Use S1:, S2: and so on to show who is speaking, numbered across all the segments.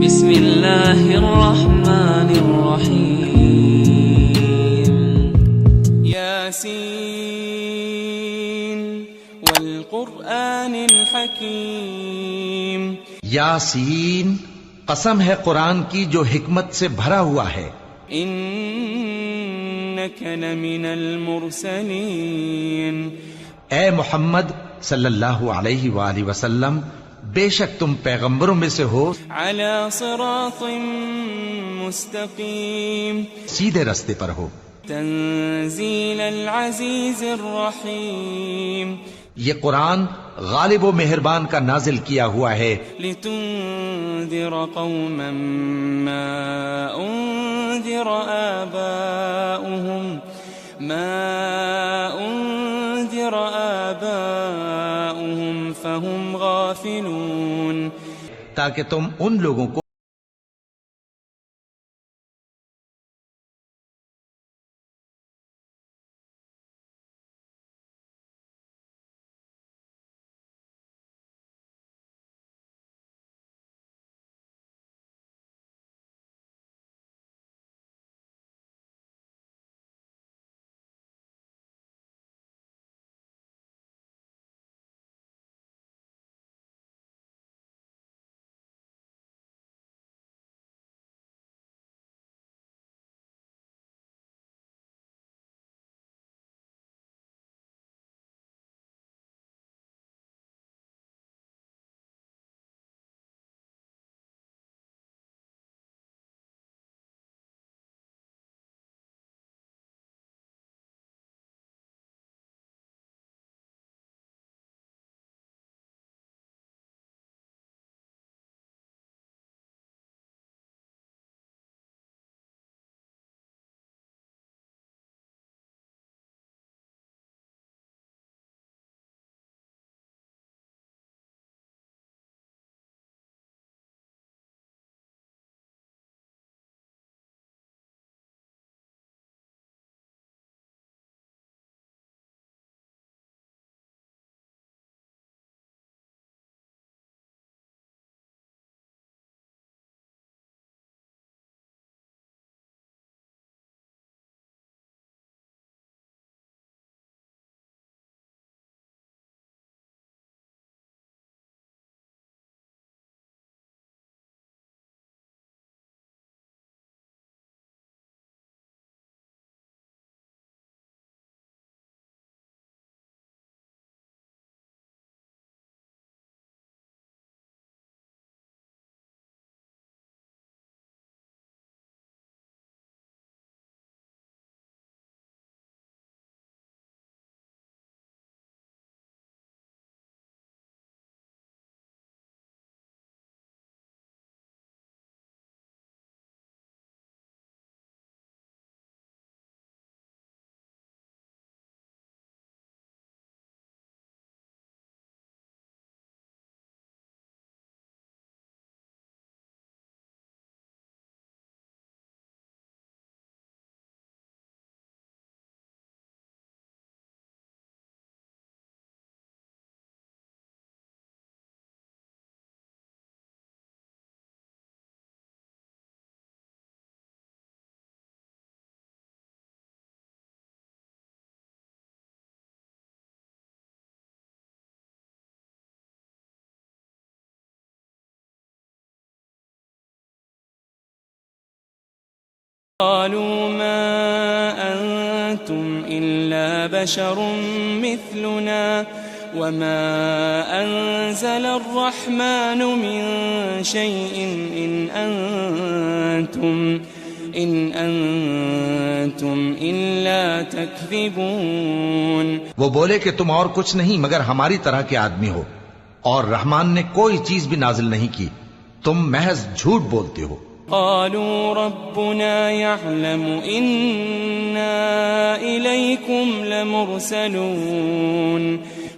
S1: بسم الله الرحمن الرحيم
S2: ياسين والقرآن الحكيم
S3: یاسین، قسم ہے قرآن کی جو حکمت سے بھرا ہوا ہے.
S2: إنك لمن المرسلين
S3: اے محمد صلی اللہ علیہ وآلہ وسلم، بے شک تم پیغمبروں میں سے ہو،
S2: على صراط مستقيم
S3: سیدھے رستے پر ہو.
S2: تنزيل العزيز الرحيم
S3: یہ قرآن غالب و مہربان کا نازل کیا ہوا ہے،
S2: لتنذر قوما ما أنذر آباؤهم فهم غافلون
S3: تاکہ تم ان لوگوں کو
S2: قالوا ما أنتم إلا بشر مثلنا وما أنزل الرحمن من شيء إن أنتم إلا تكذبون.
S3: وہ بولے کہ تم اور کچھ نہیں مگر ہماری طرح کے آدمی ہو، اور رحمان نے کوئی چیز بھی نازل نہیں کی، تم محض جھوٹ بولتے ہو.
S2: قالوا ربنا يعلم إنا إليكم لمرسلون.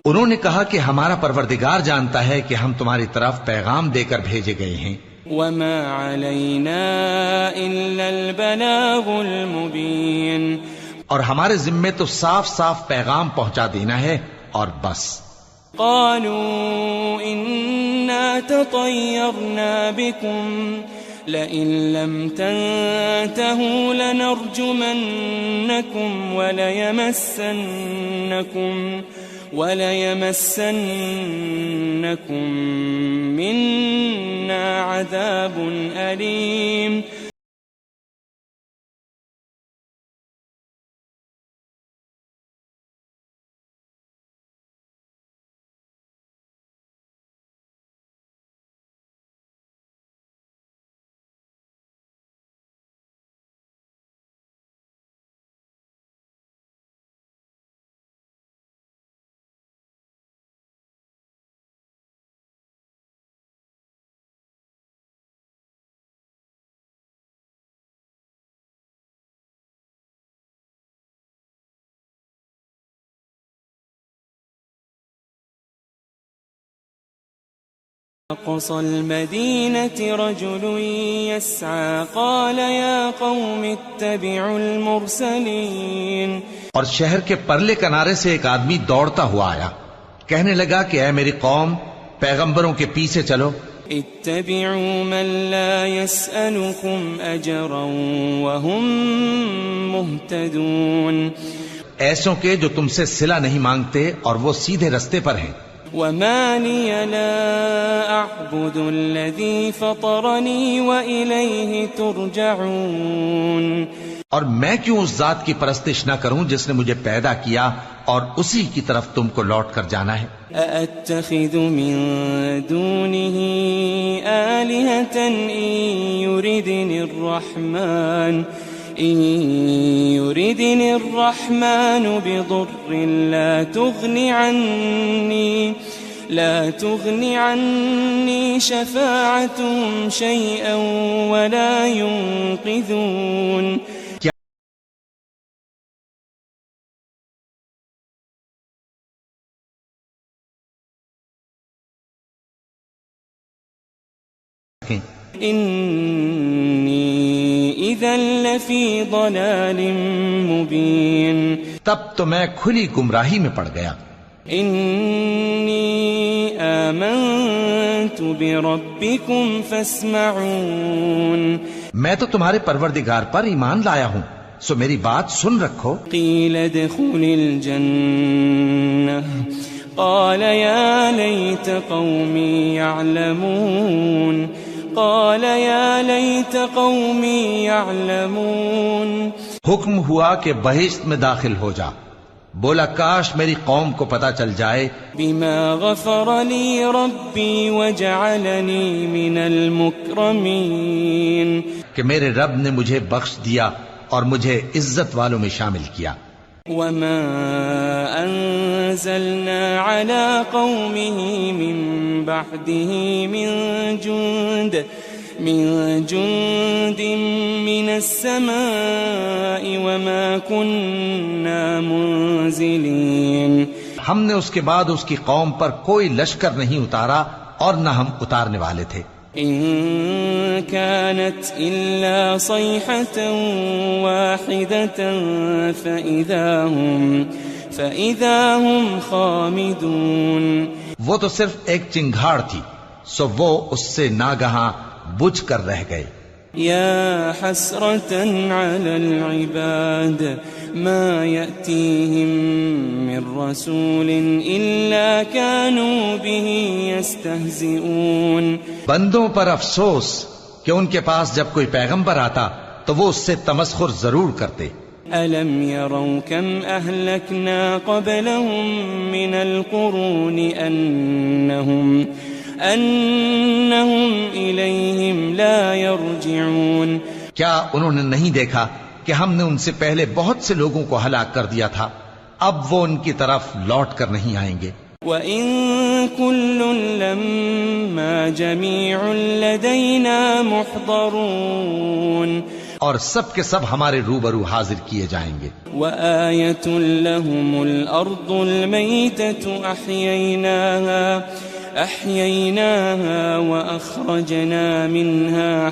S3: انہوں نے کہا کہ ہمارا پروردگار جانتا ہے کہ ہم تمہاری طرف پیغام دے کر بھیجے گئے ہیں.
S2: وما علينا إلا البلاغ المبين.
S3: اور ہمارے ذمے تو صاف صاف پیغام پہنچا دینا ہے اور بس.
S2: قالوا إنا تطيرنا بكم لئن لم تنتهوا لنرجمنكم وليمسنكم منا عذاب أليم. أقصى المدينة رجل يسعى قال يا قوم اتبعوا المرسلين.
S3: اور شہر کے پرلے کنارے سے ایک آدمی دوڑتا ہوا آیا، کہنے لگا کہ اے میری قوم، پیغمبروں کے پیچھے چلو.
S2: اتبعوا من لا يسألكم أجرا وهم مهتدون.
S3: ایسوں کے جو تم سے صلہ نہیں مانگتے اور وہ سیدھے رستے پر ہیں.
S2: وما لي لا أعبد الذي فطرني وإليه ترجعون.
S3: اور میں کیوں اس ذات کی پرستش نہ کروں جس نے مجھے پیدا کیا اور اسی کی طرف تم کو لوٹ کر جانا ہے.
S2: أأتخذ من دونه آلهة إن يردني الرحمن بضر لا تغني عني شفاعتهم شيئا ولا ينقذون. إني إذا لفي ضلال مبين.
S3: تب تو میں کھلی گمراہی میں پڑ گیا.
S2: إني آمنت بربكم فاسمعون.
S3: میں تو تمہارے پروردگار پر ایمان لایا ہوں، سو میری بات سن رکھو.
S2: قيل ادخل الجنة قال يا ليت قومي يعلمون.
S3: حکم ہوا کہ بہشت میں داخل ہو جا. بولا کاش میری قوم کو پتا چل جائے.
S2: بما غفر لي ربي وجعلني من المكرمين.
S3: کہ میرے رب نے مجھے بخش دیا اور مجھے عزت والوں میں شامل کیا.
S2: وما أنزلنا على قومه من بعده من جند من السماء وما كنا منزلين.
S3: ہم نے اس کے بعد اس کی قوم پر کوئی لشکر نہیں اتارا اور نہ ہم اتارنے والے تھے.
S2: إن كانت إلا صيحة واحدة فإذا هم خامدون.
S3: وہ تو صرف ایک چنگھاڑ تھی، سو وہ اس سے ناگہاں بجھ کر رہ گئے.
S2: يا حسرة على العباد ما يأتيهم من رسول إلا كانوا به يستهزئون.
S3: بندوں پر افسوس کہ ان کے پاس جب کوئی پیغمبر آتا تو وہ اس سے تمسخر ضرور کرتے.
S2: ألم يروا كم أهلكنا قبلهم من القرون أنهم إليهم لا يرجعون.
S3: کیا انہوں نے نہیں دیکھا کہ ہم نے ان سے پہلے بہت سے لوگوں کو ہلاک کر دیا تھا، اب وہ ان کی طرف لوٹ کر نہیں آئیں گے.
S2: وَإِن كُلٌّ لَمَّا جَمِيعٌ لَدَيْنَا مُحْضَرُونَ.
S3: اور سب کے سب ہمارے روبرو حاضر کیے جائیں گے.
S2: وَآيَةٌ لَهُمُ الْأَرْضُ الْمَيْتَةُ أَحْيَيْنَاهَا وَأَخْرَجْنَا مِنْهَا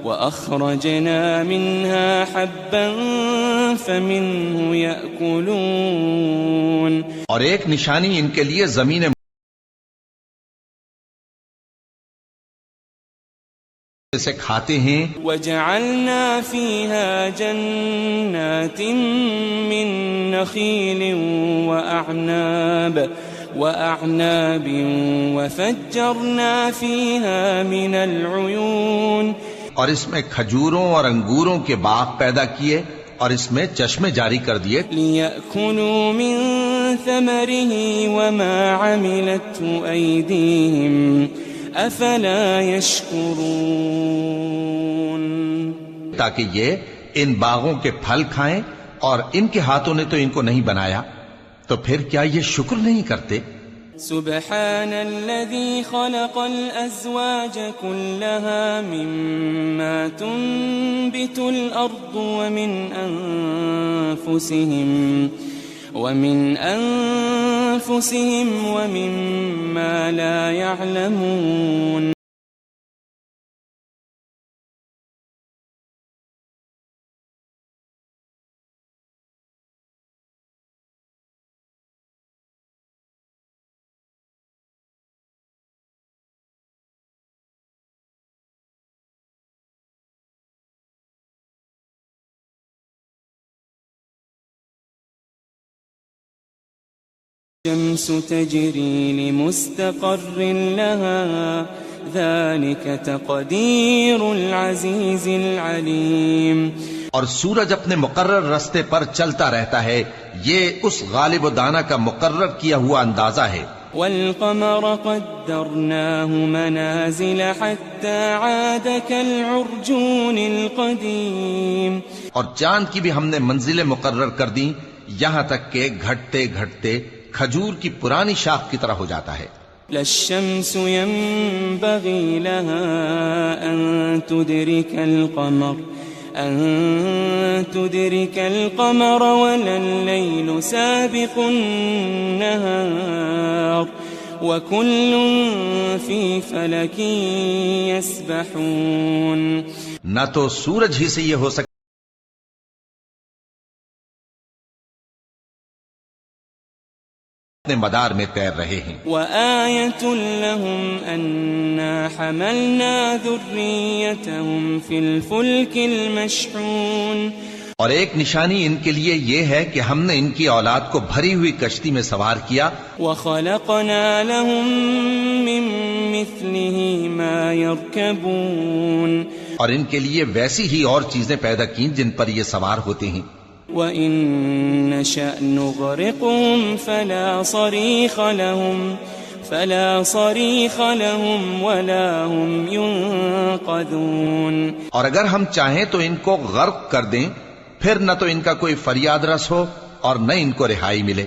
S2: وأخرجنا منها حبا فمنه يأكلون.
S3: اور ایک نشانی ان کے لیے زمین سے کھاتے ہیں.
S2: وجعلنا فيها جنات من نخيل وأعناب وفجرنا فيها من العيون.
S3: اور اس میں کھجوروں اور انگوروں کے باغ پیدا کیے اور اس میں چشمے جاری کر دیے.
S2: ليأكلوا من ثمره وما عملته أيديهم أفلا يشكرون.
S3: تاکہ یہ ان باغوں کے پھل کھائیں اور ان کے ہاتھوں نے تو ان کو نہیں بنایا، تو پھر کیا یہ شکر نہیں کرتے؟
S2: سبحان الذي خلق الأزواج كلها مما تنبت الأرض ومن أنفسهم ومما لا يعلمون. الشمس تجري لمستقر لها ذلك تقدير العزيز العليم.
S3: اور سورج اپنے مقرر رستے پر چلتا رہتا ہے، یہ اس غالب و دانا کا مقرر کیا ہوا اندازہ ہے.
S2: والقمر قدرناه منازل حتى عاد كالعرجون القديم.
S3: اور چاند کی بھی ہم نے منزلیں مقرر کر دیں یہاں تک کہ گھٹتے گھٹتے کھجور کی پرانی شاخ کی طرح ہو جاتا ہے.
S2: لا الشمس ينبغي لها أن تدرك القمر ولا الليل سابق النهار وكل في فلك يسبحون.
S3: نہ تو سورج ہی سے یہ ہو سکتا اپنے مدار میں تیر رہے ہیں.
S2: وآية لهم أنا حملنا ذريتهم في الفلك المشحون.
S3: اور ایک نشانی ان کے لیے یہ ہے کہ ہم نے ان کی اولاد کو بھری ہوئی کشتی میں سوار کیا.
S2: وخلقنا لهم من مثله ما يركبون.
S3: اور ان کے لیے ویسی ہی اور چیزیں پیدا کی جن پر یہ سوار ہوتے ہیں.
S2: وَإِن نَّشَأْ نُغْرِقْهُمْ فَلَا صَرِيخَ لَهُمْ وَلَا هُمْ يُنقَذُونَ.
S3: اور اگر ہم چاہیں تو ان کو غرق کر دیں، پھر نہ تو ان کا کوئی فریاد رس ہو اور نہ ان کو رہائی ملے.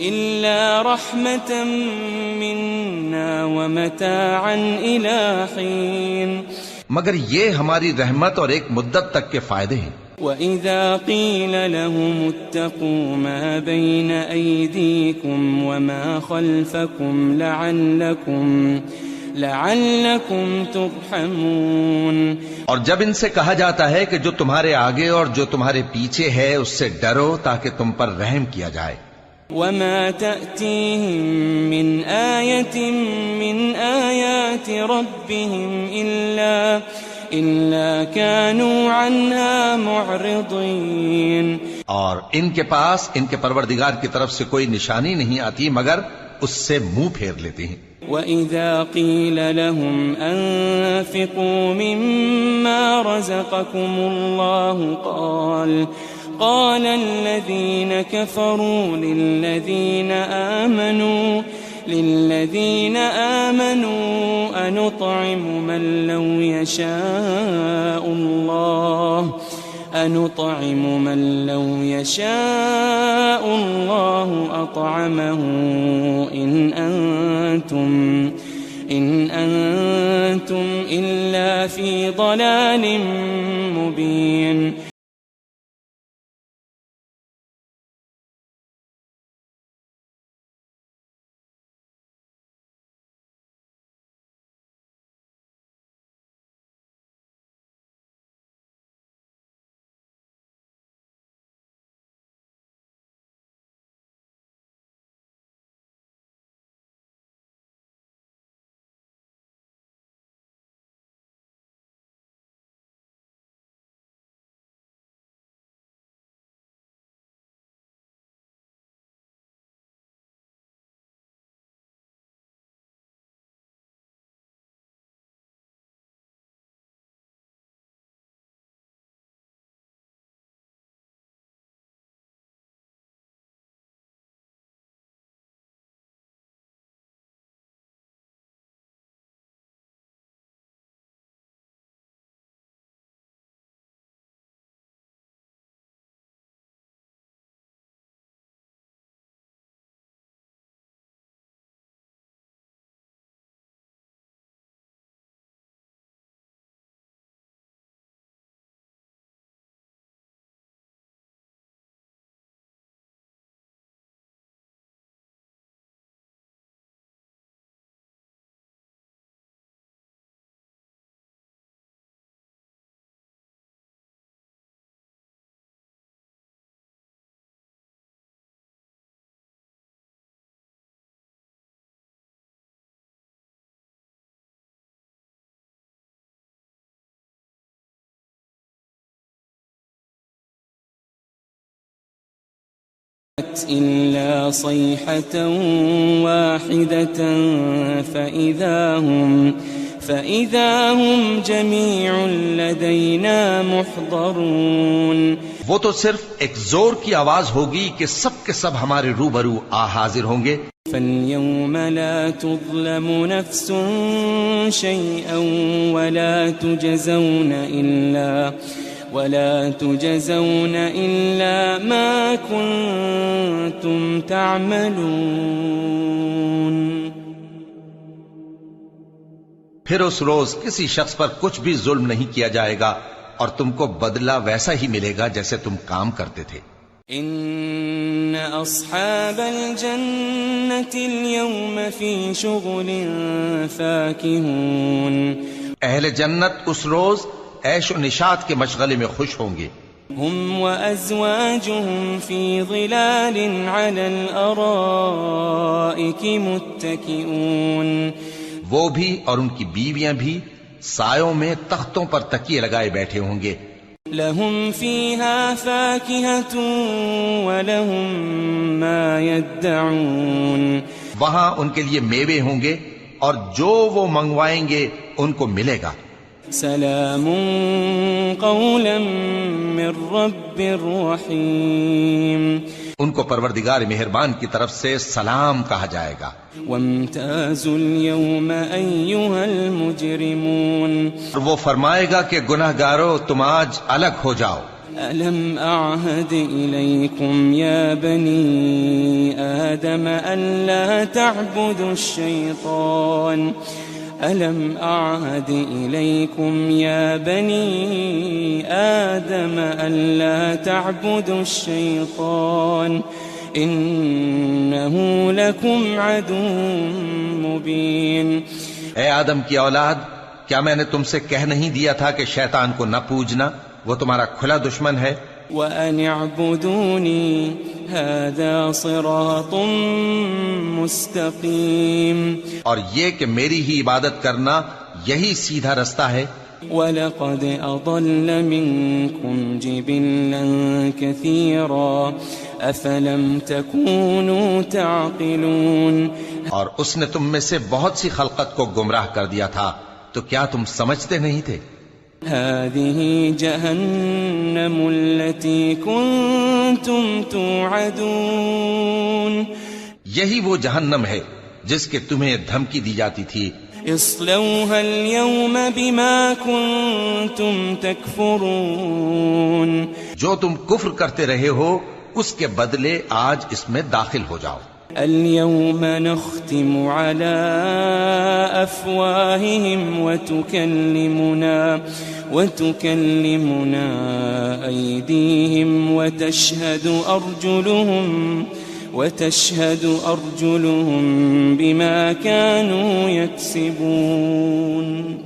S2: إِلَّا رَحْمَةً مِنَّا وَمَتَاعًا إِلَىٰ حِينٍ.
S3: مگر یہ ہماری رحمت اور ایک مدت تک کے فائدے ہیں.
S2: وَإِذَا قِيلَ لَهُمُ اتَّقُوا مَا بَيْنَ أَيْدِيكُمْ وَمَا خَلْفَكُمْ لَعَلَّكُمْ تُرْحَمُونَ. اور جب ان سے کہا جاتا ہے کہ جو تمہارے آگے اور جو تمہارے پیچھے ہے اس سے ڈرو تاکہ تم پر رحم کیا جائے. وَمَا تَأْتِيهِم مِّنْ آيَةٍ مِّنْ آيَاتِ رَبِّهِمْ إِلَّا كَانُوا عَنْهَا مُعْرِضِينَ. اور ان کے پاس ان کے پروردگار کی طرف سے کوئی نشانی نہیں آتی مگر اس سے منہ پھیر لیتے ہیں. وَإِذَا قِيلَ لَهُمْ أَنفِقُوا مِمَّا رَزَقَكُمُ اللَّهُ قال الذين كفروا للذين آمنوا أنطعم من لو يشاء الله أطعمه إن أنتم إلا في ضلال مبين.
S4: كانت إلا صيحة واحدة فإذا هم جميع لدينا محضرون.
S3: وہ تو صرف ایک زور کی آواز ہوگی کہ سب کے سب ہمارے روبرو حاضر ہوں گے.
S4: فاليوم لا تظلم نفس شيئا ولا تجزون إلا ما كنتم تعملون.
S3: پھر اس روز کسی شخص پر کچھ بھی ظلم نہیں کیا جائے گا اور تم کو بدلہ ویسا ہی ملے گا جیسے تم کام کرتے تھے.
S4: ان اصحاب الجنة اليوم في شغل فاكهون.
S3: اہل جنت اس روز عیش و نشاط کے مشغلے میں خوش ہوں گے.
S4: هم وأزواجهم في ظلال على الأرائك متكئون.
S3: وہ بھی اور ان کی بیویاں بھی سایوں میں تختوں پر تکیے لگائے بیٹھے ہوں گے.
S4: لهم فيها فاكهة ولهم ما يدعون.
S3: وہاں ان کے لیے میوے ہوں گے اور جو وہ منگوائیں گے ان کو ملے گا.
S4: سلام قولا من رب رحیم.
S3: ان کو پروردگار مہربان کی طرف سے سلام کہا جائے گا.
S4: وامتازوا اليوم أيها المجرمون.
S3: اور وہ فرمائے گا کہ گناہگارو تم آج الگ ہو جاؤ.
S4: ألم أعهد إليكم يا بني آدم ألا تعبدوا الشيطان. ألم أعهد إليكم يا بني آدم ألا تعبدوا الشيطان إنه لكم عدو مبين.
S3: اے آدم کی اولاد، کیا میں نے تم سے کہہ نہیں دیا تھا کہ شیطان کو نہ پوجنا، وہ تمہارا کھلا دشمن ہے.
S4: وأن اعبدوني هذا صراط مستقيم.
S3: اور یہ کہ میری ہی عبادت کرنا یہی سیدھا رستہ ہے.
S4: وَلَقَدْ أَضَلَّ مِنكُمْ جِبِلًّا كَثِيرًا أَفَلَمْ تَكُونُوا تَعْقِلُونَ.
S3: اور اس نے تم میں سے بہت سی خلقت کو گمراہ کر دیا تھا، تو کیا تم سمجھتے نہیں تھے؟
S4: هذه جهنم التي كنتم توعدون.
S3: یہی وہ جہنم ہے جس کے تمہیں دھمکی دی جاتی تھی.
S4: اصلوها اليوم بما كنتم تكفرون.
S3: جو تم کفر کرتے رہے ہو اس کے بدلے آج اس میں داخل ہو جاؤ.
S4: اليوم نختم على أفواههم وتكلمنا أيديهم وتشهد أرجلهم بما كانوا يكسبون.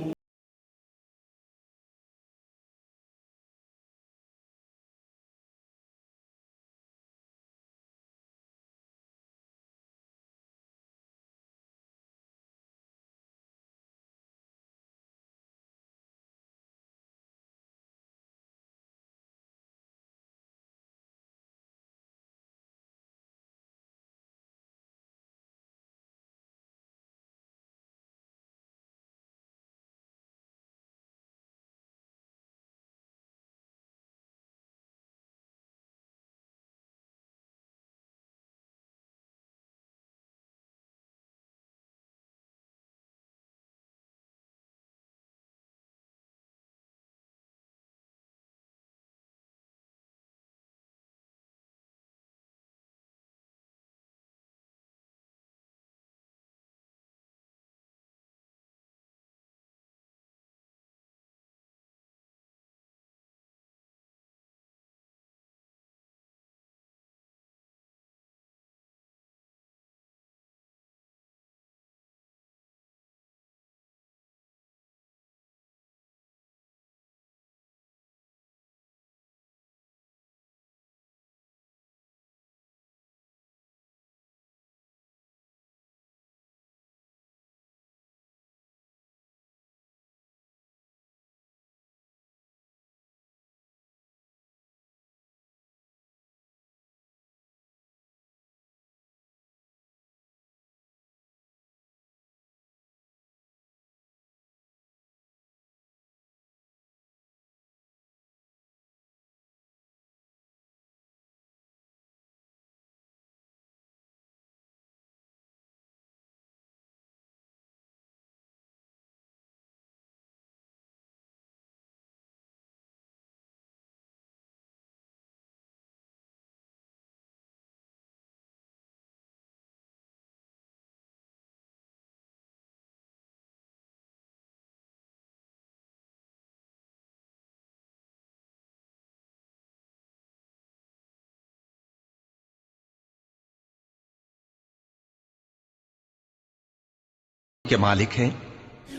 S3: کے مالک ہیں.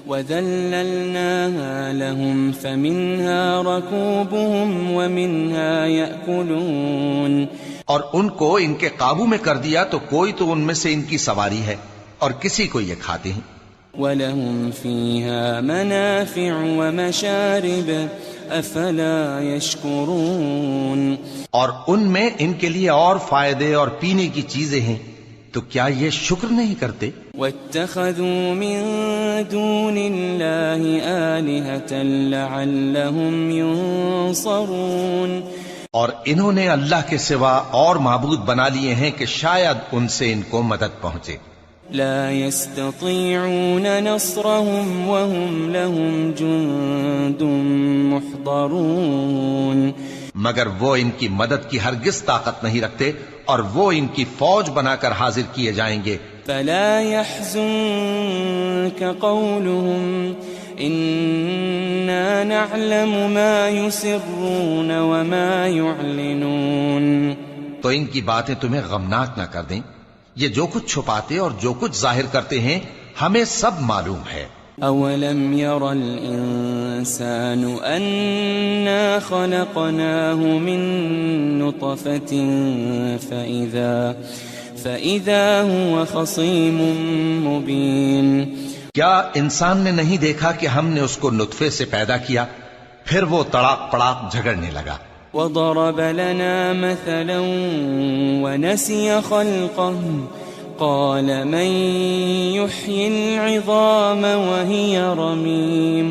S4: وَذَلَّلْنَاهَا لَهُمْ فَمِنْهَا رَكُوبُهُمْ وَمِنْهَا يَأْكُلُونَ،
S3: اور ان کو ان کے قابو میں کر دیا تو کوئی تو ان میں سے ان کی سواری ہے اور کسی کو یہ کھاتے ہیں.
S4: وَلَهُمْ فِيهَا مَنَافِعُ وَمَشَارِبُ أَفَلَا يَشْكُرُونَ،
S3: اور ان میں ان کے لیے اور فائدے اور پینے کی چیزیں ہیں، تو کیا یہ شکر نہیں کرتے؟
S4: وَاتَّخَذُوا مِن دُونِ اللَّهِ آلِهَةً لَعَلَّهُمْ يُنصَرُونَ،
S3: اور انہوں نے اللہ کے سوا اور معبود بنا لیے ہیں کہ شاید ان سے ان کو مدد پہنچے.
S4: لا يستطيعون نصرهم وهم لهم جند محضرون،
S3: مگر وہ ان کی مدد کی ہرگز طاقت نہیں رکھتے اور وہ ان کی فوج بنا کر حاضر کیے جائیں گے.
S4: فلا يحزنك قولهم إنا نعلم ما يسرون وما يعلنون،
S3: تو ان کی باتیں تمہیں غمناک نہ کر دیں. یہ جو کچھ چھپاتے اور جو کچھ ظاہر کرتے ہیں ہمیں سب معلوم ہے.
S4: أولم ير الإنسان أنا خلقناه من نطفة فإذا هو خصيم مبين،
S3: کیا انسان نے نہیں دیکھا کہ ہم نے اس کو نطفے سے پیدا کیا پھر وہ تڑاک پڑاک جھگڑنے لگا.
S4: وضرب لنا مثلا ونسي خلقه قال من يحيي العظام وهي رميم،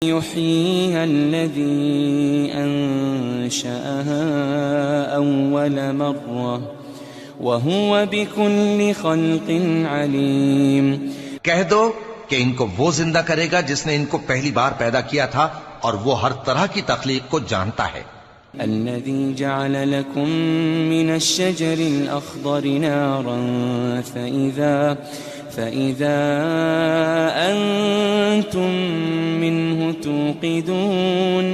S4: يحييها الذي أنشأها أول مرة وَهُوَ بِكُلِّ خَلْقٍ عَلِيمٌ،
S3: کہہ دو کہ ان کو وہ زندہ کرے گا جس نے ان کو پہلی بار پیدا کیا تھا اور وہ ہر طرح کی تخلیق کو جانتا ہے.
S4: الذي جعل لكم من الشجر الأخضر نارا فإذا أنتم منه توقدون،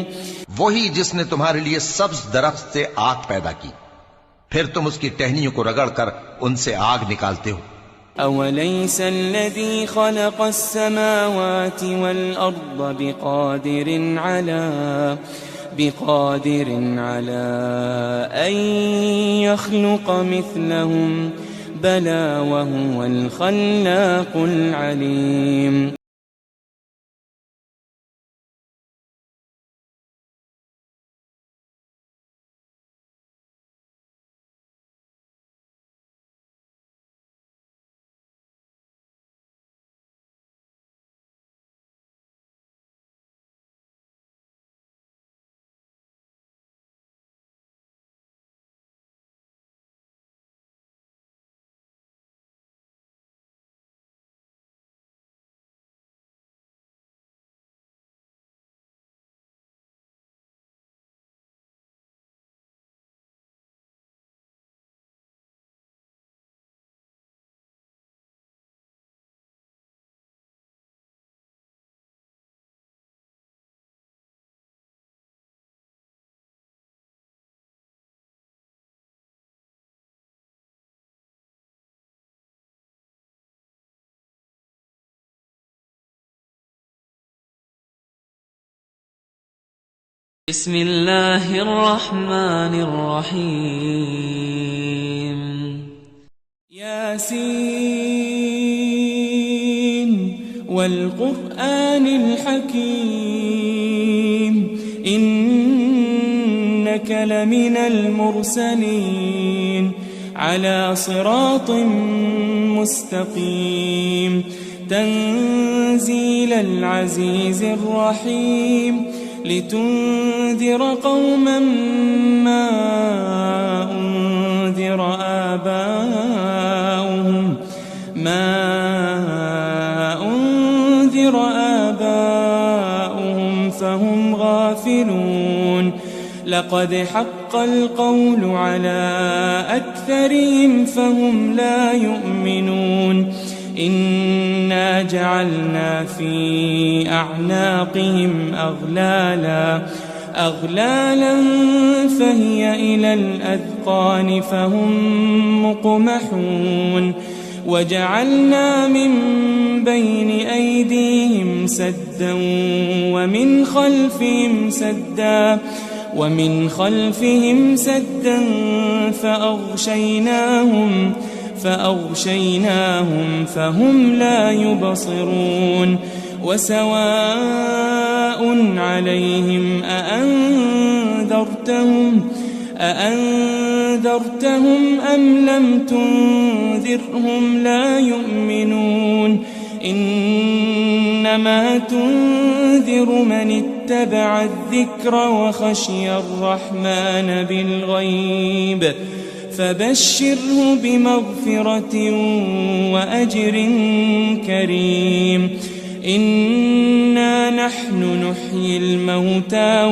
S3: وہی جس نے تمہارے لیے سبز درخت سے آگ پیدا کی پھر تم اس کی ٹہنیوں کو رگڑ کر ان سے آگ نکالتے ہو.
S4: أوليس الذي خلق السماوات والأرض بقادر على أن يخلق مثلهم بلى وهو الخلاق العليم.
S1: بسم الله الرحمن الرحيم.
S4: ياسين والقرآن الحكيم إنك لمن المرسلين على صراط مستقيم تنزيل العزيز الرحيم لتنذر قوما ما أنذر آباؤهم فهم غافلون لقد حق القول على أكثرهم فهم لا يؤمنون إنا جعلنا في أعناقهم أغلالا فهي إلى الأذقان فهم مقمحون وجعلنا من بين أيديهم سدا ومن خلفهم سدا فأغشيناهم فهم لا يبصرون وسواء عليهم أأنذرتهم أم لم تنذرهم لا يؤمنون إنما تنذر من اتبع الذكر وخشي الرحمن بالغيب فبشره بمغفرة وأجر كريم إنا نحن نحيي الموتى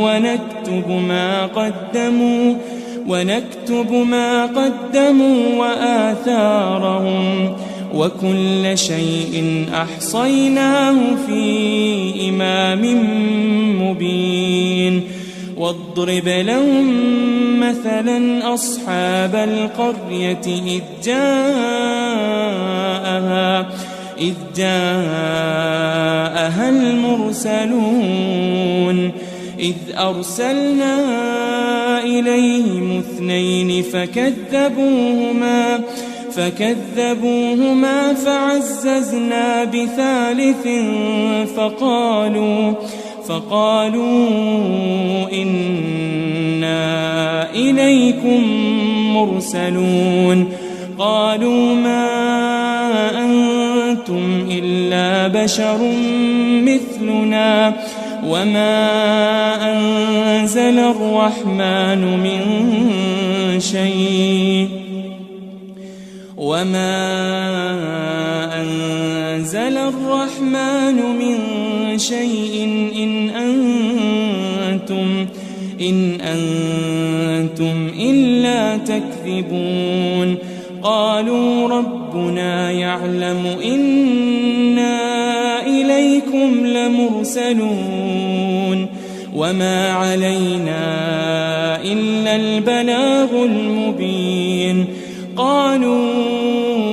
S4: ونكتب ما قدموا وآثارهم وكل شيء أحصيناه في إمام مبين واضرب لهم مثلا أصحاب القرية إذ جاءها المرسلون إذ أرسلنا إليهم 2 فكذبوهما فعززنا بثالث فقالوا إنا إليكم مرسلون قالوا ما أنتم إلا بشر مثلنا وما أنزل الرحمن من شيء إن أنتم إلا تكذبون قالوا ربنا يعلم إنا إليكم لمرسلون وما علينا إلا البلاغ المبين قالوا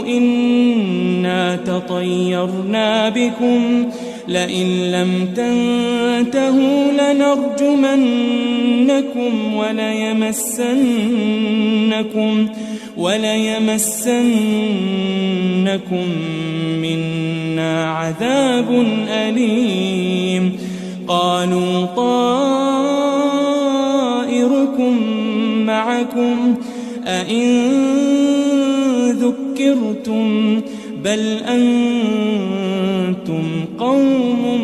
S4: إنا تطيرنا بكم لئن لم تنتهوا لنرجمنكم وليمسنكم منا عذاب أليم قالوا طائركم معكم أئن ذكرتم بل أنتم قوم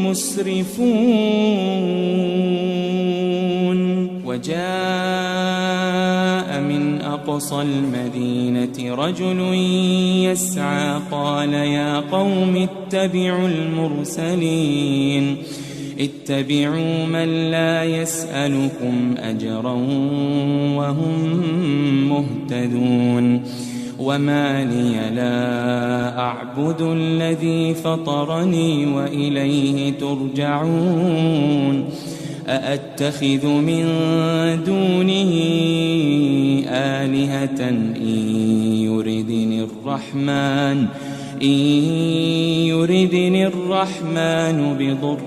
S4: مسرفون وجاء من أقصى المدينة رجل يسعى قال يا قوم اتبعوا المرسلين اتبعوا من لا يسألكم أجرا وهم مهتدون وما لي لا أعبد الذي فطرني وإليه ترجعون أأتخذ من دونه آلهة إن يردني الرحمن بضر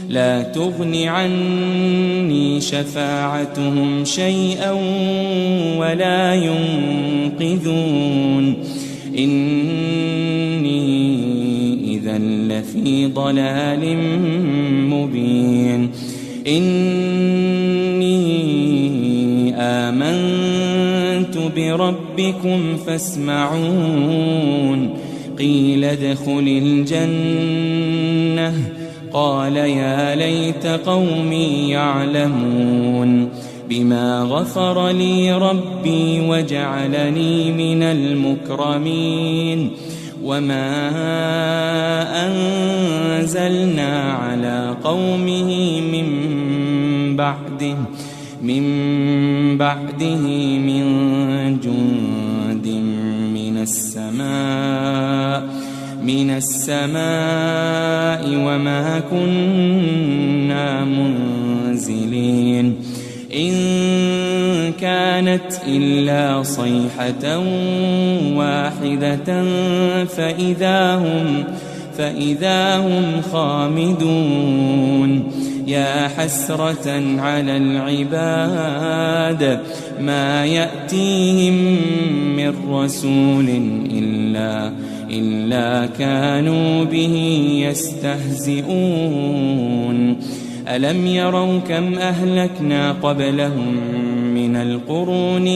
S4: لا تغن عني شفاعتهم شيئا ولا ينقذون إني إذا لفي ضلال مبين إني آمنت بربكم فاسمعون قيل ادخل الجنة قال يا ليت قومي يعلمون بما غفر لي ربي وجعلني من المكرمين وما أنزلنا على قومه من بعده من جند من من السماء وما كنا منزلين إن كانت إلا صيحة واحدة فإذا هم خامدون يا حسرة على العباد ما يأتيهم من رسول إلا كانوا به يستهزئون ألم يروا كم أهلكنا قبلهم من القرون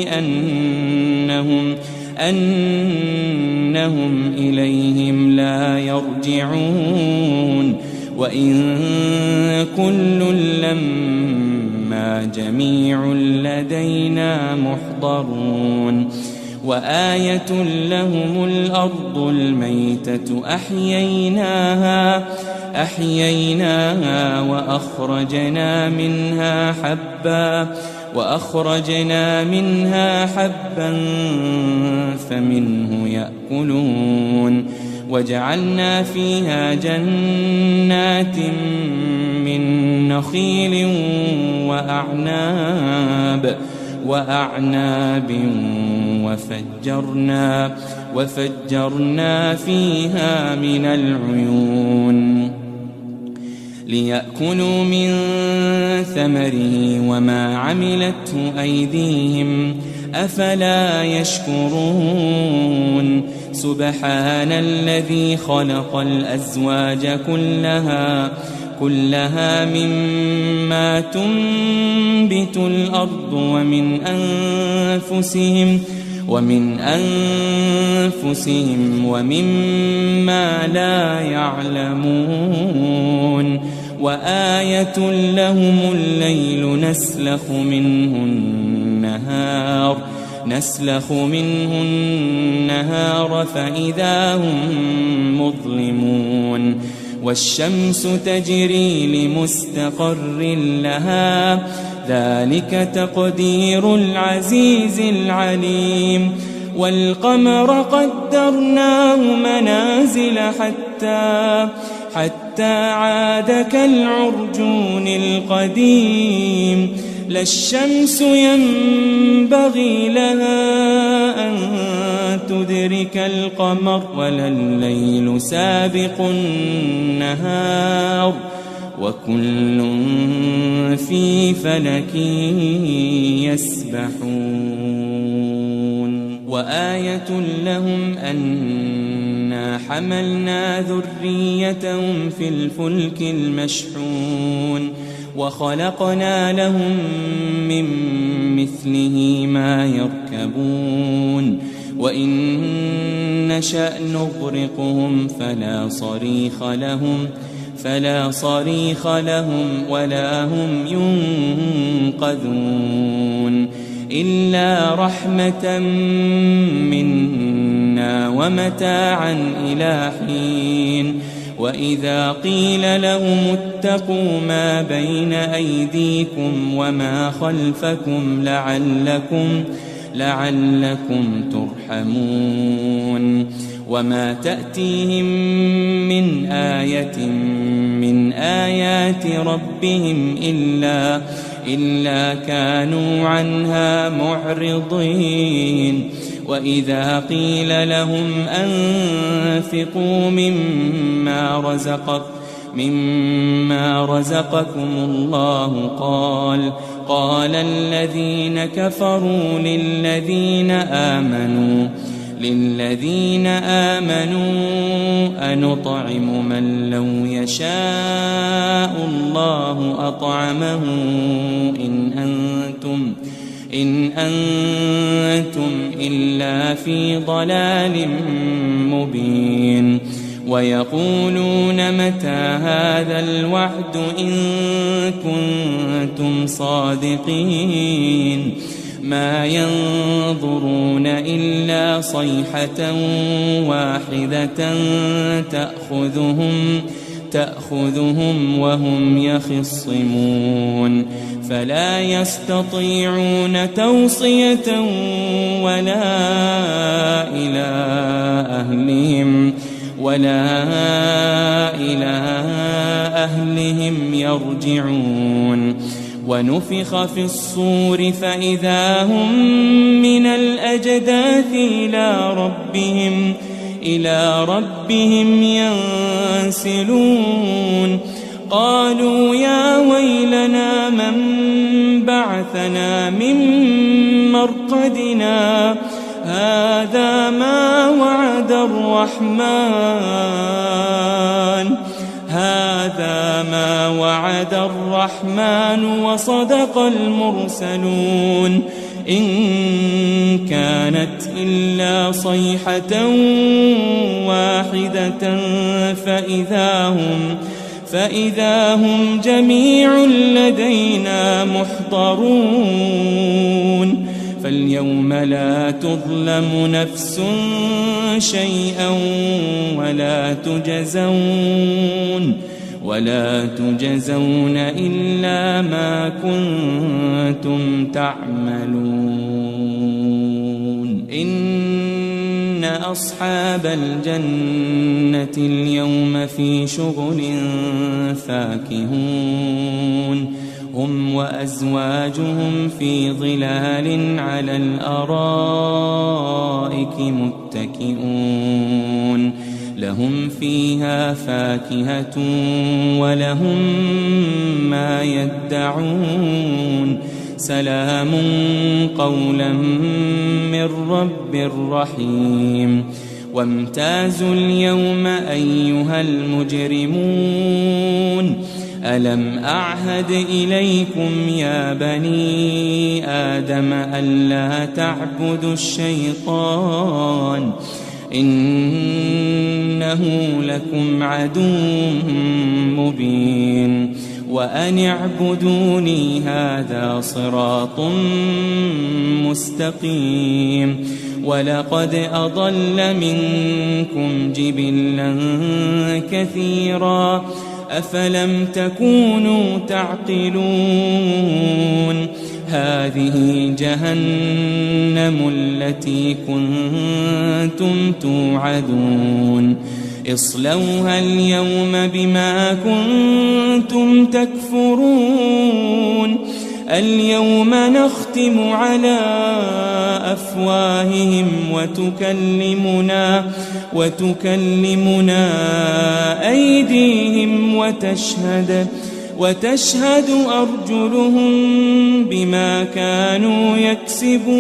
S4: أنهم إليهم لا يرجعون وإن كل لما جميع لدينا محضرون وآية لهم الأرض الميتة أحييناها وأخرجنا منها حبا فمنه يأكلون وجعلنا فيها جنات من نخيل وأعناب وفجرنا فيها من العيون ليأكلوا من ثمره وما عملته أيديهم أفلا يشكرون سبحان الذي خلق الأزواج كلها مما تنبت الأرض ومن أنفسهم ومما لا يعلمون وآية لهم الليل نسلخ منه النهار فإذا هم مظلمون والشمس تجري لمستقر لها ذلك تقدير العزيز العليم والقمر قدرناه منازل حتى عاد كالعرجون القديم لا الشمس ينبغي لها أن تدرك القمر ولا الليل سابق النهار وكل في فلك يسبحون وآية لهم أنا حملنا ذريتهم في الفلك المشحون وخلقنا لهم من مثله ما يركبون وإن نشأ نغرقهم فلا صريخ لهم ولا هم ينقذون إلا رحمة منا ومتاعا إلى حين وإذا قيل لهم اتقوا ما بين أيديكم وما خلفكم لعلكم ترحمون وما تأتيهم من آية من آيات ربهم إلا كانوا عنها معرضين وإذا قيل لهم أنفقوا مما رزقكم الله قال الذين كفروا للذين آمنوا أنطعم من لو يشاء الله أطعمه إن أنتم إلا في ضلال مبين ويقولون متى هذا الوعد إن كنتم صادقين ما ينظرون إلا صيحة واحدة تأخذهم وهم يخصمون فلا يستطيعون توصية ولا ولا إلى أهلهم يرجعون ونفخ في الصور فإذا هم من الأجداث إلى ربهم ينسلون قالوا يا ويلنا من بعثنا من مرقدنا هذا ما وعد الرحمن وصدق المرسلون إن كانت إلا صيحة واحدة فإذا هم جميع لدينا محضرون فاليوم لا تظلم نفس شيئا ولا تجزون إلا ما كنتم تعملون إن أصحاب الجنة اليوم في شغل فاكهون هم وأزواجهم في ظلال على الأرائك متكئون لهم فيها فاكهة ولهم ما يدعون سلام قولا من رب رحيم وامتازوا اليوم أيها المجرمون ألم أعهد إليكم يا بني آدم ألا تعبدوا الشيطان إنه لكم عدو مبين وأن اعبدوني هذا صراط مستقيم ولقد أضل منكم جبلا كثيرا أفلم تكونوا تعقلون هذه جهنم التي كنتم توعدون اصلوها اليوم بما كنتم تكفرون اليوم نختم على أفواههم وتكلمنا أيديهم وتشهد أرجلهم بما كانوا يكسبون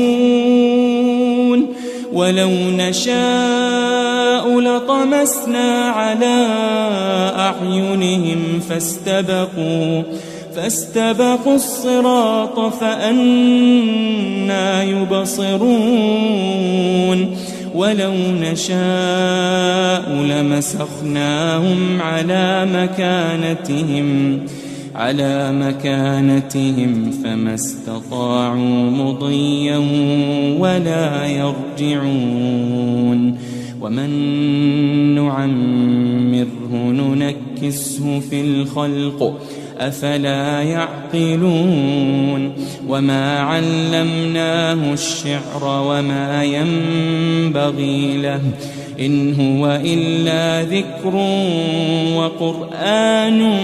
S4: ولو نشاء لطمسنا على أعينهم فاستبقوا الصراط فأنى يبصرون ولو نشاء لمسخناهم على مكانتهم فما استطاعوا مضيا ولا يرجعون ومن نعمره ننكسه في الخلق أفلا يعقلون وما علمناه الشعر وما ينبغي له إن هو إلا ذكر وقرآن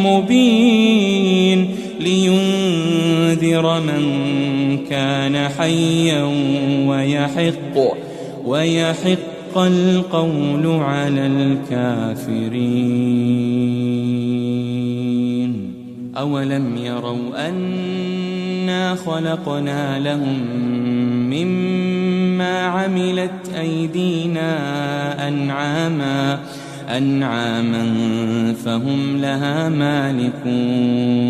S4: مبين لينذر من كان حيا ويحق القول على الكافرين أولم يروا أنا خلقنا لهم مما عملت أيدينا أنعاما فهم لها مالكون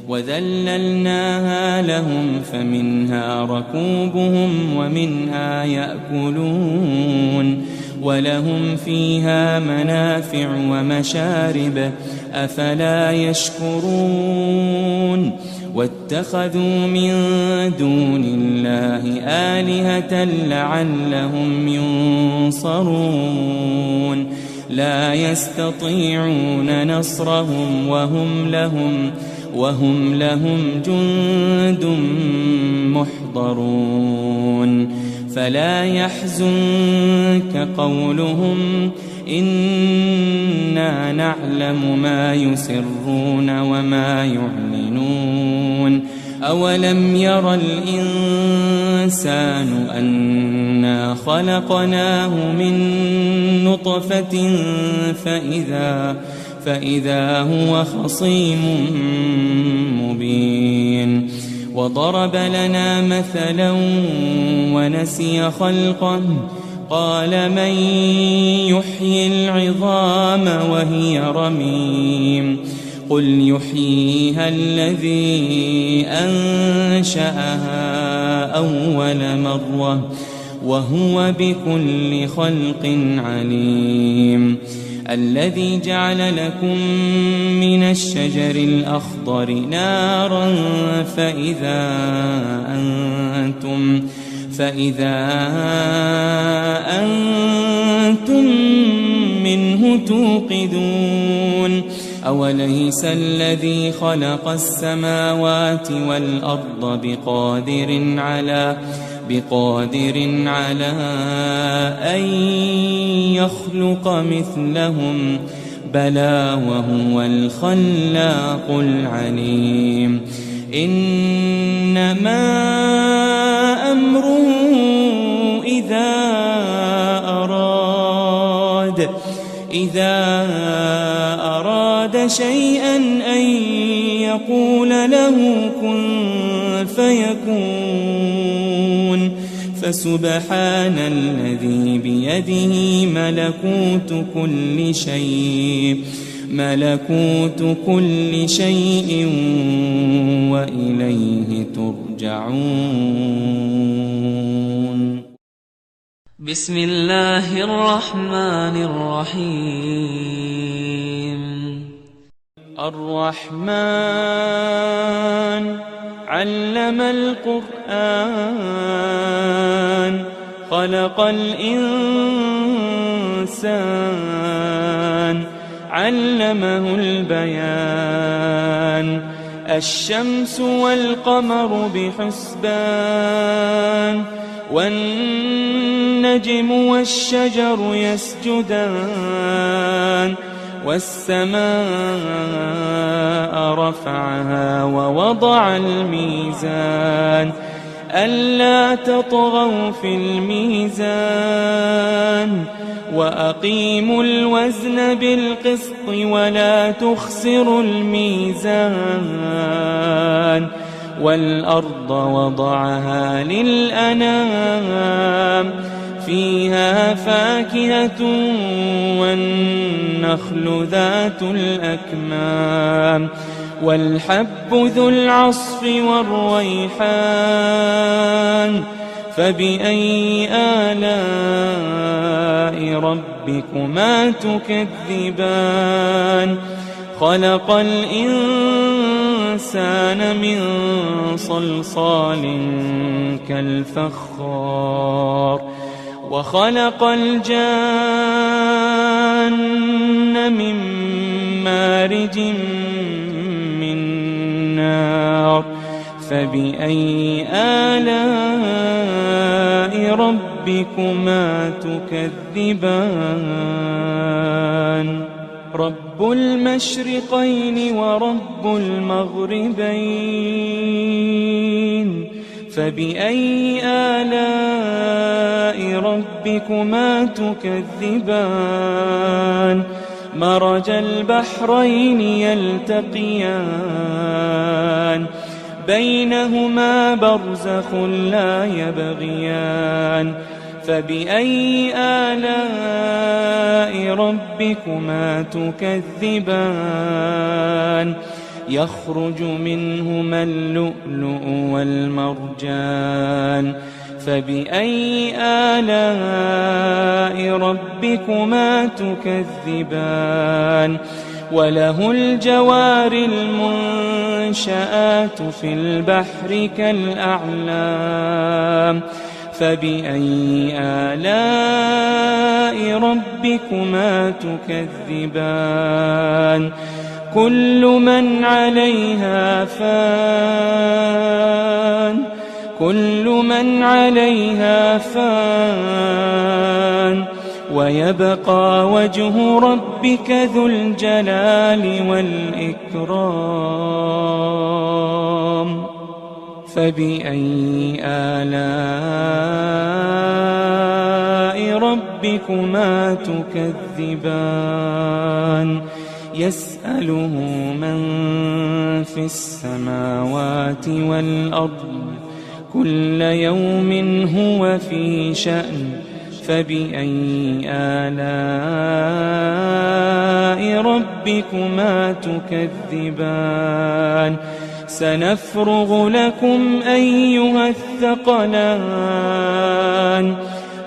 S4: وذللناها لهم فمنها ركوبهم ومنها يأكلون ولهم فيها منافع ومشارب أفلا يشكرون واتخذوا من دون الله آلهة لعلهم ينصرون لا يستطيعون نصرهم وهم لهم جند محضرون فلا يحزنك قولهم إنا نعلم ما يسرون وما يعلنون أولم ير الإنسان أنا خلقناه من نطفة فإذا هو خصيم مبين وضرب لنا مثلا ونسي خلقه قال من يحيي العظام وهي رميم قل يحييها الذي أنشأها أول مرة وهو بكل خلق عليم الذي جعل لكم من الشجر الأخضر نارا فإذا أنتم منه توقدون أوليس الذي خلق السماوات والأرض بقادر على أن يخلق مثلهم بلى وهو الخلاق العليم إنما أمره إذا أراد شيئا أن يقول له كن فيكون فسبحان الذي بيده ملكوت كل شيء وإليه ترجعون.
S1: بسم الله الرحمن الرحيم.
S4: الرحمن علم القرآن خلق الإنسان علمه البيان الشمس والقمر بحسبان والنجم والشجر يسجدان والسماء رفعها ووضع الميزان ألا تطغوا في الميزان وأقيموا الوزن بالقسط ولا تخسروا الميزان والأرض وضعها للأنام فيها فاكهة والنخل ذات الأكمام والحب ذو العصف والريحان فبأي آلاء ربكما تكذبان خلق الإنسان من صلصال كالفخار وخلق الجان من مارج من نار فبأي آلاء ربكما تكذبان رب المشرقين ورب المغربين فبأي آلاء ربكما تكذبان مرج البحرين يلتقيان بينهما برزخ لا يبغيان فبأي آلاء ربكما تكذبان يخرج منهما اللؤلؤ والمرجان فبأي آلاء ربكما تكذبان وله الجوار المنشآت في البحر كالأعلام فبأي آلاء ربكما تكذبان كل من عليها فان كل من عليها فان ويبقى وجه ربك ذو الجلال والإكرام فبأي آلاء ربكما تكذبان يسأله من في السماوات والأرض كل يوم هو في شأن فبأي آلاء ربكما تكذبان سنفرغ لكم أيها الثقلان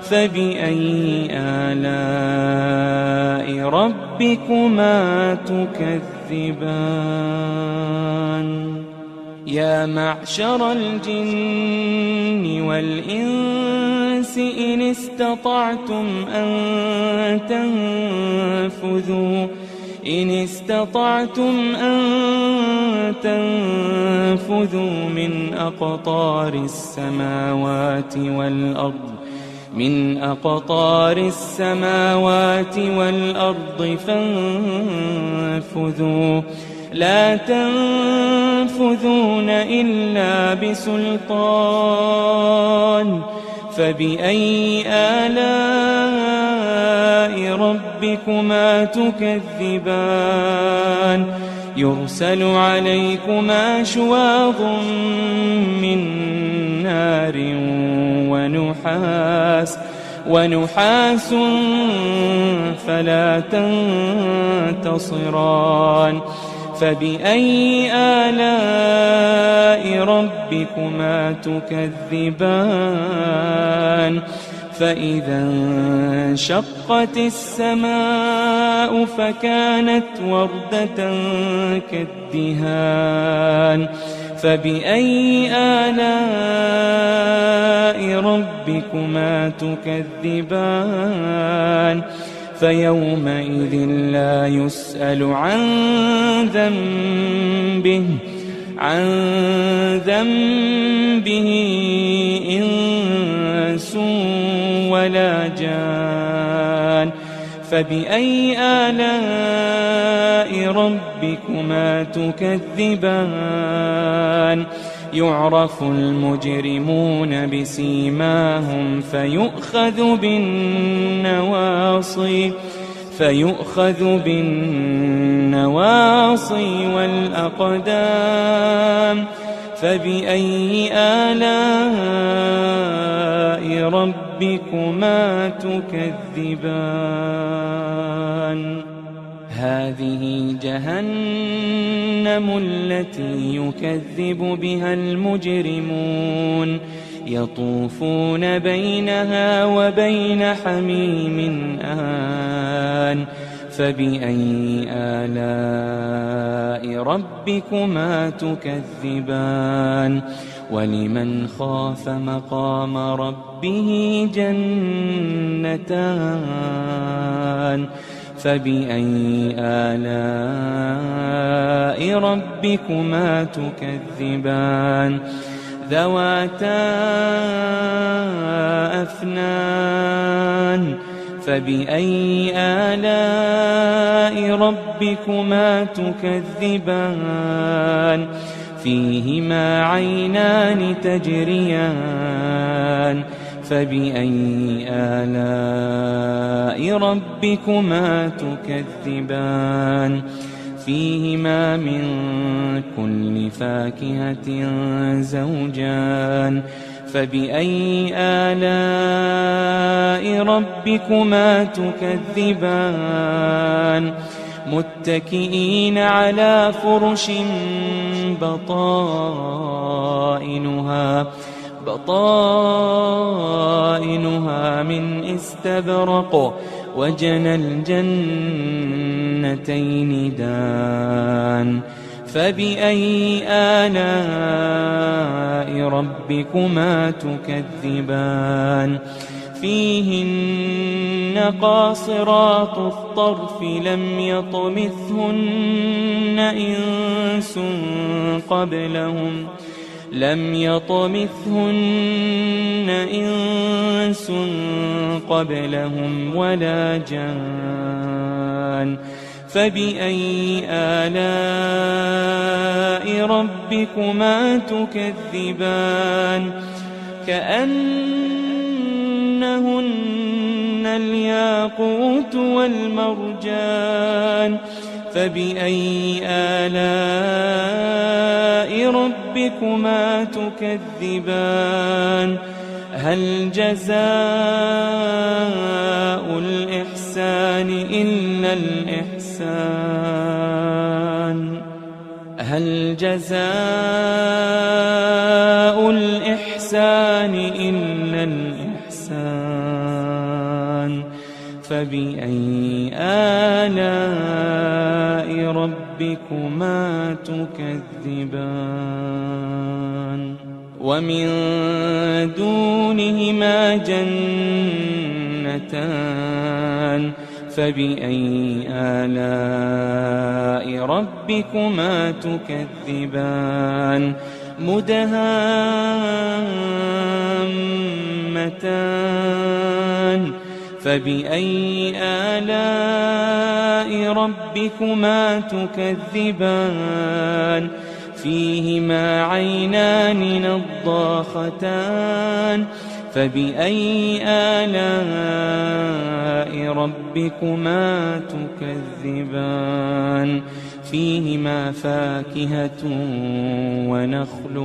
S4: فبأي آلاء ربكما تكذبان يا معشر الجن والإنس إن استطعتم أن تنفذوا من أقطار السماوات والأرض فانفذوا لا تنفذون إلا بسلطان فبأي آلاء ربكما تكذبان يرسل عليكما شواظ من نار ونحاس فلا تنتصران فبأي آلاء ربكما تكذبان فإذا انشقت السماء فكانت وردة كالدهان فبأي آلاء ربكما تكذبان فيومئذ لا يسأل عن ذنبه إنس ولا جان فبأي آلاء ربكما تكذبان يعرف المجرمون بسيماهم فيؤخذ بالنواصي والأقدام فبأي آلاء ربكما تكذبان هذه جهنم التي يكذب بها المجرمون يطوفون بينها وبين حميم آن فبأي آلاء ربكما تكذبان ولمن خاف مقام ربه جنتان فبأي آلاء ربكما تكذبان ذواتا أفنان فبأي آلاء ربكما تكذبان فيهما عينان تجريان فبأي آلاء ربكما تكذبان فيهما من كل فاكهة زوجان فبأي آلاء ربكما تكذبان متكئين على فرش بطائنها من استبرق وجنى الجنتين دان فبأي آلاء ربكما تكذبان فيهن قاصرات الطرف لم يطمثهن إنس قبلهم لم يطمثهن إنس قبلهم ولا جان فبأي آلاء ربكما تكذبان كأنهن الياقوت والمرجان فبأي آلاء ربكما تكذبان هل جزاء الإحسان إلا الإحسان هل جزاء الإحسان إلا الإحسان فبأي آلاء ربكما تكذبان ومن دونهما جنتان فبأي آلاء ربكما تكذبان مدهامتان فبأي آلاء ربكما تكذبان فيهما عينان نضاختان فبأي آلاء ربكما تكذبان فيهما فاكهة ونخل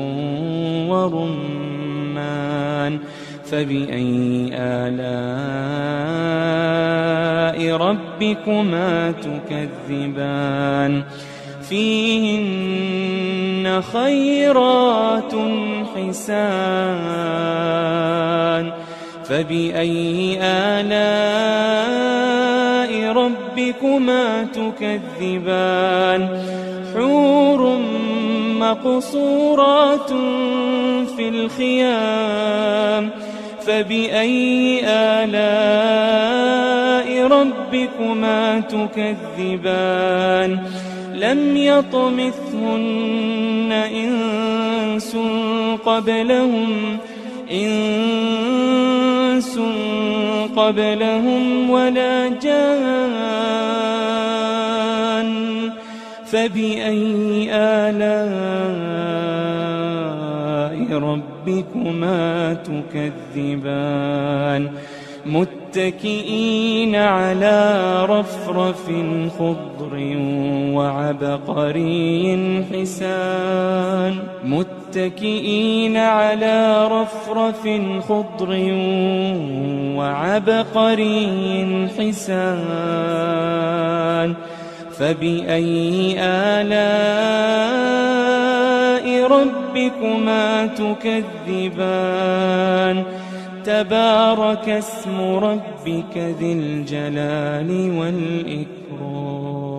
S4: ورمان فبأي آلاء ربكما تكذبان فيهن خيرات حسان فبأي آلاء ربكما تكذبان حور مقصورات في الخيام فبأي آلاء ربكما تكذبان لم يطمثهن إنس قبلهم ولا جان فبأي آلاء ربكما تكذبان متكئين على رفرف خضر وعبقري حسان متكئين على رفرف خضر وعبقري حسان فبأي آلاء ربكما تكذبان تبارك اسم ربك ذي الجلال والإكرام